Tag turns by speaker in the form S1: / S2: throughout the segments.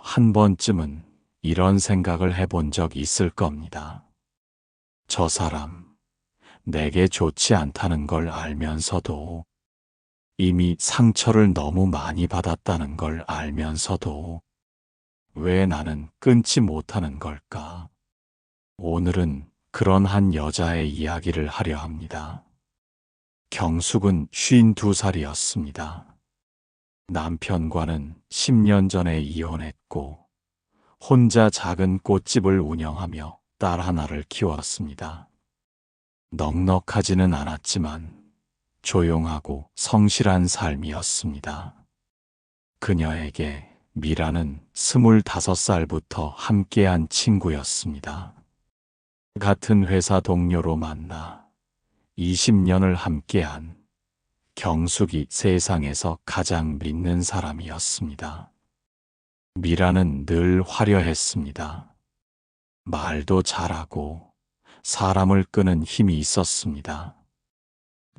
S1: 한 번쯤은 이런 생각을 해본 적 있을 겁니다. 저 사람, 내게 좋지 않다는 걸 알면서도, 이미 상처를 너무 많이 받았다는 걸 알면서도, 왜 나는 끊지 못하는 걸까? 오늘은 그런 한 여자의 이야기를 하려 합니다. 경숙은 52살이었습니다. 남편과는 10년 전에 이혼했고, 혼자 작은 꽃집을 운영하며 딸 하나를 키웠습니다. 넉넉하지는 않았지만 조용하고 성실한 삶이었습니다. 그녀에게 미라는 25살부터 함께한 친구였습니다. 같은 회사 동료로 만나 20년을 함께한 경숙이 세상에서 가장 믿는 사람이었습니다. 미라는 늘 화려했습니다. 말도 잘하고 사람을 끄는 힘이 있었습니다.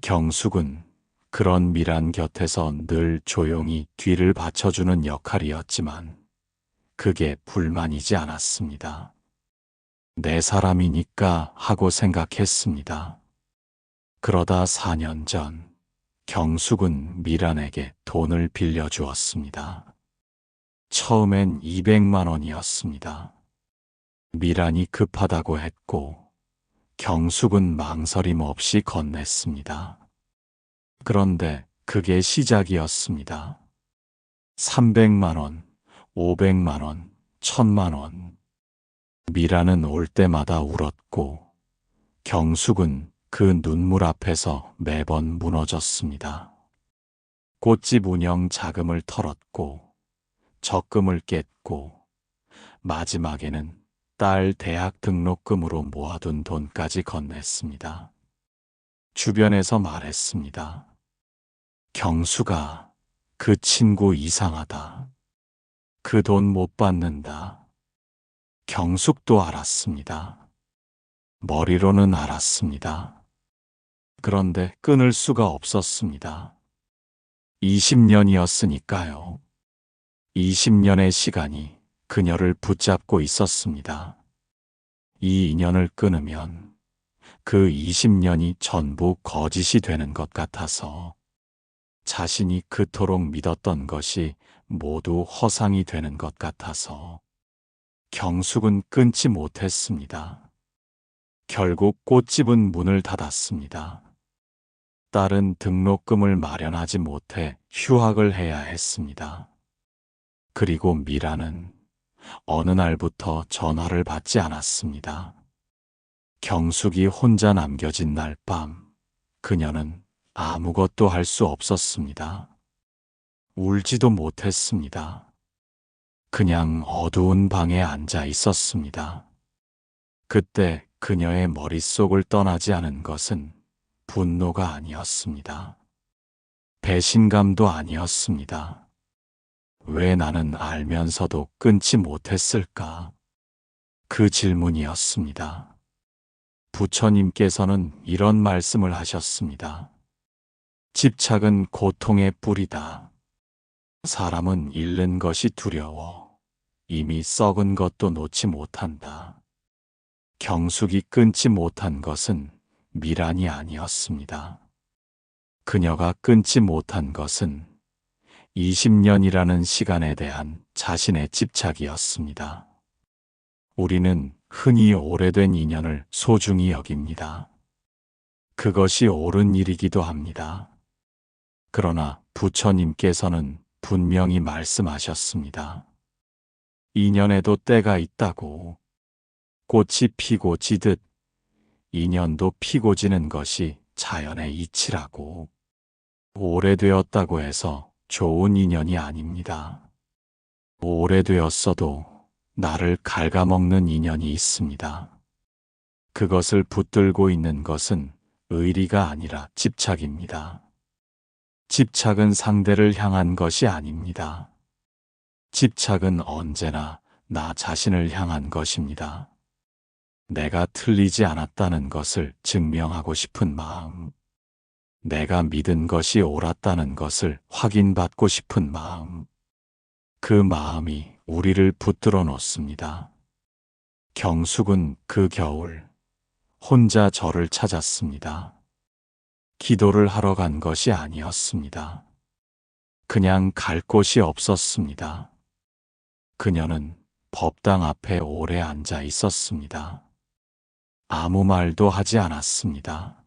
S1: 경숙은 그런 미란 곁에서 늘 조용히 뒤를 받쳐주는 역할이었지만 그게 불만이지 않았습니다. 내 사람이니까 하고 생각했습니다. 그러다 4년 전 경숙은 미란에게 돈을 빌려주었습니다. 처음엔 200만 원이었습니다. 미란이 급하다고 했고 경숙은 망설임 없이 건넸습니다. 그런데 그게 시작이었습니다. 300만 원, 500만 원, 1000만 원. 미라는 올 때마다 울었고 경숙은 그 눈물 앞에서 매번 무너졌습니다. 꽃집 운영 자금을 털었고 적금을 깼고 마지막에는 딸 대학 등록금으로 모아둔 돈까지 건넸습니다. 주변에서 말했습니다. 경수가 그 친구 이상하다. 그 돈 못 받는다. 경숙도 알았습니다. 머리로는 알았습니다. 그런데 끊을 수가 없었습니다. 20년이었으니까요. 20년의 시간이 그녀를 붙잡고 있었습니다. 이 인연을 끊으면 그 20년이 전부 거짓이 되는 것 같아서 자신이 그토록 믿었던 것이 모두 허상이 되는 것 같아서 경숙은 끊지 못했습니다. 결국 꽃집은 문을 닫았습니다. 딸은 등록금을 마련하지 못해 휴학을 해야 했습니다. 그리고 미라는 어느 날부터 전화를 받지 않았습니다. 경숙이 혼자 남겨진 날 밤, 그녀는 아무것도 할 수 없었습니다. 울지도 못했습니다. 그냥 어두운 방에 앉아 있었습니다. 그때 그녀의 머릿속을 떠나지 않은 것은 분노가 아니었습니다. 배신감도 아니었습니다. 왜 나는 알면서도 끊지 못했을까? 그 질문이었습니다. 부처님께서는 이런 말씀을 하셨습니다. 집착은 고통의 뿌리다. 사람은 잃는 것이 두려워 이미 썩은 것도 놓지 못한다. 경숙이 끊지 못한 것은 미란이 아니었습니다. 그녀가 끊지 못한 것은 20년이라는 시간에 대한 자신의 집착이었습니다. 우리는 흔히 오래된 인연을 소중히 여깁니다. 그것이 옳은 일이기도 합니다. 그러나 부처님께서는 분명히 말씀하셨습니다. 인연에도 때가 있다고. 꽃이 피고 지듯 인연도 피고 지는 것이 자연의 이치라고. 오래되었다고 해서 좋은 인연이 아닙니다. 오래되었어도 나를 갉아먹는 인연이 있습니다. 그것을 붙들고 있는 것은 의리가 아니라 집착입니다. 집착은 상대를 향한 것이 아닙니다. 집착은 언제나 나 자신을 향한 것입니다. 내가 틀리지 않았다는 것을 증명하고 싶은 마음, 내가 믿은 것이 옳았다는 것을 확인받고 싶은 마음, 그 마음이 우리를 붙들어 놓습니다. 경숙은 그 겨울 혼자 저를 찾았습니다. 기도를 하러 간 것이 아니었습니다. 그냥 갈 곳이 없었습니다. 그녀는 법당 앞에 오래 앉아 있었습니다. 아무 말도 하지 않았습니다.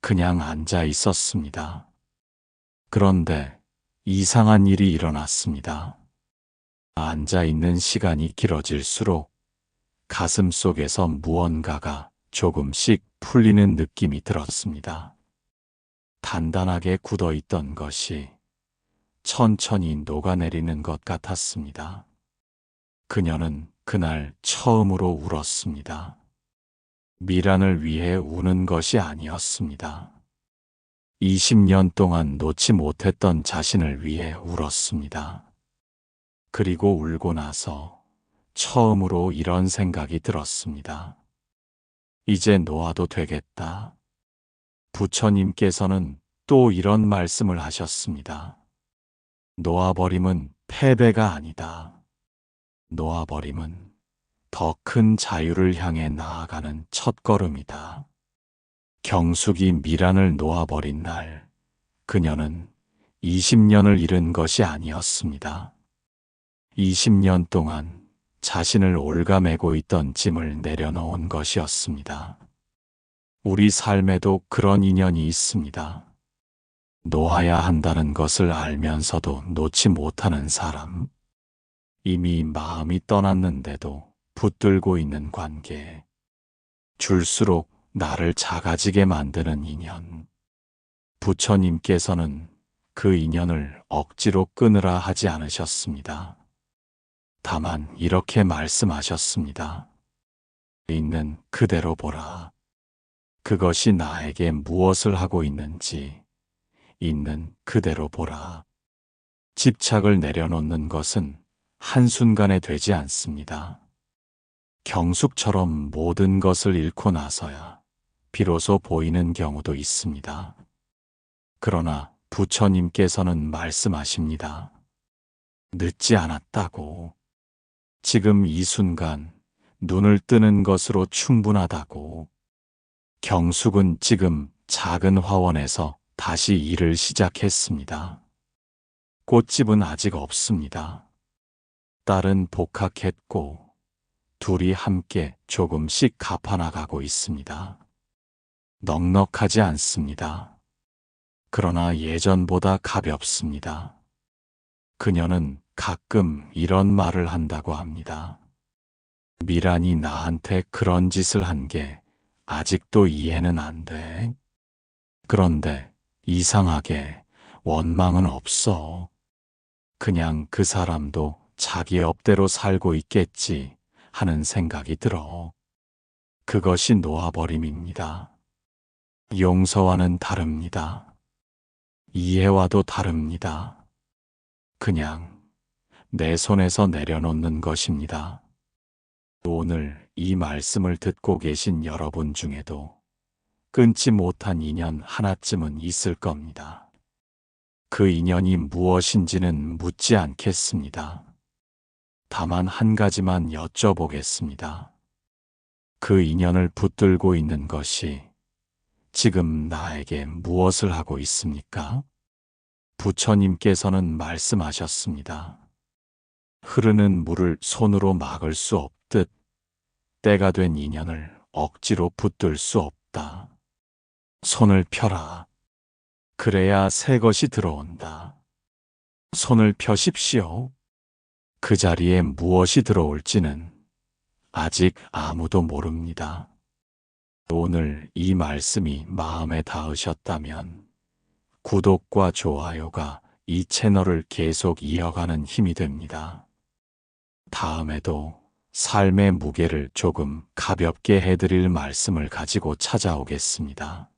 S1: 그냥 앉아 있었습니다. 그런데 이상한 일이 일어났습니다. 앉아 있는 시간이 길어질수록 가슴 속에서 무언가가 조금씩 풀리는 느낌이 들었습니다. 단단하게 굳어 있던 것이 천천히 녹아내리는 것 같았습니다. 그녀는 그날 처음으로 울었습니다. 미란을 위해 우는 것이 아니었습니다. 20년 동안 놓지 못했던 자신을 위해 울었습니다. 그리고 울고 나서 처음으로 이런 생각이 들었습니다. 이제 놓아도 되겠다. 부처님께서는 또 이런 말씀을 하셨습니다. 놓아버림은 패배가 아니다. 놓아버림은 더 큰 자유를 향해 나아가는 첫걸음이다. 경숙이 미란을 놓아버린 날, 그녀는 20년을 잃은 것이 아니었습니다. 20년 동안 자신을 올가매고 있던 짐을 내려놓은 것이었습니다. 우리 삶에도 그런 인연이 있습니다. 놓아야 한다는 것을 알면서도 놓지 못하는 사람, 이미 마음이 떠났는데도 붙들고 있는 관계, 줄수록 나를 작아지게 만드는 인연. 부처님께서는 그 인연을 억지로 끊으라 하지 않으셨습니다. 다만 이렇게 말씀하셨습니다. 있는 그대로 보라. 그것이 나에게 무엇을 하고 있는지 있는 그대로 보라. 집착을 내려놓는 것은 한순간에 되지 않습니다. 경숙처럼 모든 것을 잃고 나서야 비로소 보이는 경우도 있습니다. 그러나 부처님께서는 말씀하십니다. 늦지 않았다고. 지금 이 순간 눈을 뜨는 것으로 충분하다고. 경숙은 지금 작은 화원에서 다시 일을 시작했습니다. 꽃집은 아직 없습니다. 딸은 복학했고 둘이 함께 조금씩 갚아나가고 있습니다. 넉넉하지 않습니다. 그러나 예전보다 가볍습니다. 그녀는 가끔 이런 말을 한다고 합니다. 미란이 나한테 그런 짓을 한 게 아직도 이해는 안 돼. 그런데 이상하게 원망은 없어. 그냥 그 사람도 자기 업대로 살고 있겠지 하는 생각이 들어. 그것이 놓아버림입니다. 용서와는 다릅니다. 이해와도 다릅니다. 그냥 내 손에서 내려놓는 것입니다. 오늘 이 말씀을 듣고 계신 여러분 중에도 끊지 못한 인연 하나쯤은 있을 겁니다. 그 인연이 무엇인지는 묻지 않겠습니다. 다만 한 가지만 여쭤보겠습니다. 그 인연을 붙들고 있는 것이 지금 나에게 무엇을 하고 있습니까? 부처님께서는 말씀하셨습니다. 흐르는 물을 손으로 막을 수 없듯 때가 된 인연을 억지로 붙들 수 없다. 손을 펴라. 그래야 새 것이 들어온다. 손을 펴십시오. 그 자리에 무엇이 들어올지는 아직 아무도 모릅니다. 오늘 이 말씀이 마음에 닿으셨다면 구독과 좋아요가 이 채널을 계속 이어가는 힘이 됩니다. 다음에도 삶의 무게를 조금 가볍게 해드릴 말씀을 가지고 찾아오겠습니다.